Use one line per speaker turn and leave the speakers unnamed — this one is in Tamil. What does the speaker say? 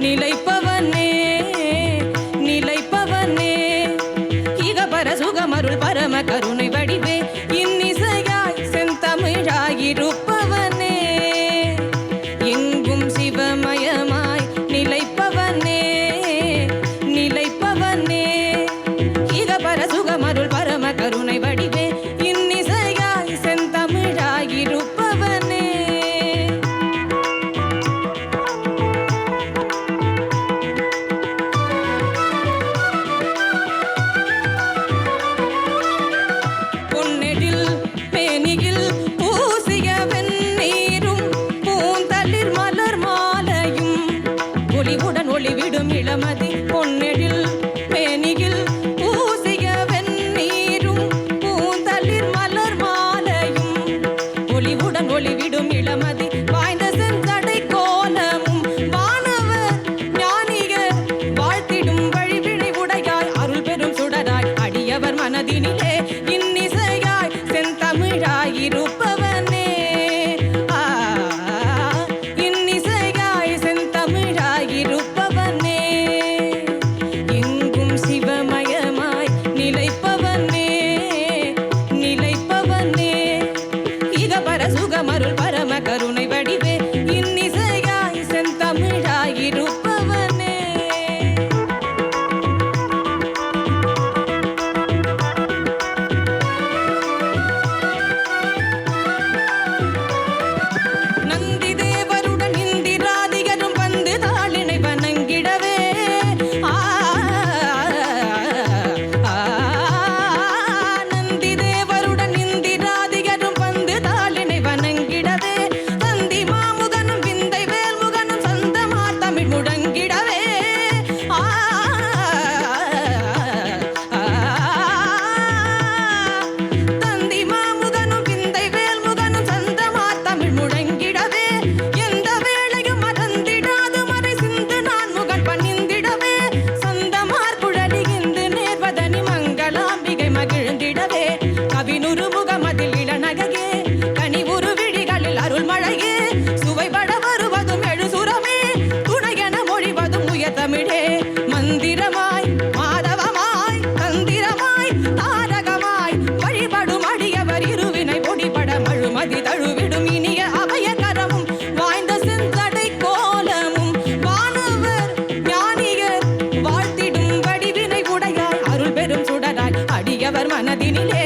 நிலைப்பவனே நிலைப்பவனே இகபர சுகமருள் பரம கருணை வடிவே இன்னிசையாய் செந்தமிழாயிருப்பவனே எங்கும் சிவமயமாய் நிலைப்பவனே நிலைப்பவனே இகபர சுகமருள் பரம கருணை வடிவே இன்னிசையாய் செந்தமிழாயிருப்பவனே பொன்னெழில் பேணியில் பூசிய வெந்நீரும் பூந்தளிர் மலர் மாலையும் ஒளிவுடன் ஒளிவிடும் இளமதி பொன்னெழில் பேணியில் பூசிய வெந்நீரும் பூந்தளிர் மலர் மாலையும் ஒளிவுடன் ஒளிவிடும் இளமதி வாய்ந்த செஞ்சடை கோலமும் வானவர் ஞானியர் வாழ்த்திடும் வழிவினை உடையாய் அருள் பெரும் சுடராய் அடியவர் மனதினிலே இன்னிசையாய் செந்தமிழாயிருப்பவனே இன்னிசையாய் செந்தமிழாயிருப்பவனே எங்கும் சிவமயமாய் நிலைப்பவனே நிலைப்பவனே இகபர சுகமருள் பரம கருணை வடிவே இன்னிசையாய் செந்தமிழாயிருப்பவனே நந்தி தேவருடன் இந்திராதிகரும் வந்து தாளினை வணங்கிடவே நந்தி தேவருடன் இந்திராதிகரும் வந்து தாளினை வணங்கிடவே தந்தி மாமுகனும் விந்தை வேல்முகனும் சந்தமார் தமிழ் முழங்கிடவே தந்தி மாமுகனும் விந்தை வேல்முகனும் சந்தமார் தமிழ் முழங்கிடவே எந்த வேளையும் மறந்திடாது மறை சிந்து நான் முகன் பணிந்திடவே சந்தமார் குழலி இந்து நேர்வதனி மங்களாம்பிகை மகிழ்ந்திடவே கவினுரு முகமதில் இளநகையே கனிவுரு விழிகளில் அருள் மழையே சுவைபட வருவதும் எழுசுரமே துணையென மொழிவதும் உயர்தமிழே மந்திரமாய் மாதவமாய் தந்திரமாய் தாரகமாய் வழிபடும் அடியவர் இருவினை பொடிபட மழுமதி தழுவிடும் இனிய அபயகரமும் வாய்ந்த செஞ்சடை கோலமும் வானவர் ஞானியர் வாழ்த்திடும் வடிவினை உடையாய் அருள் பெரும் சுடராய் அடியவர் மனதினிலே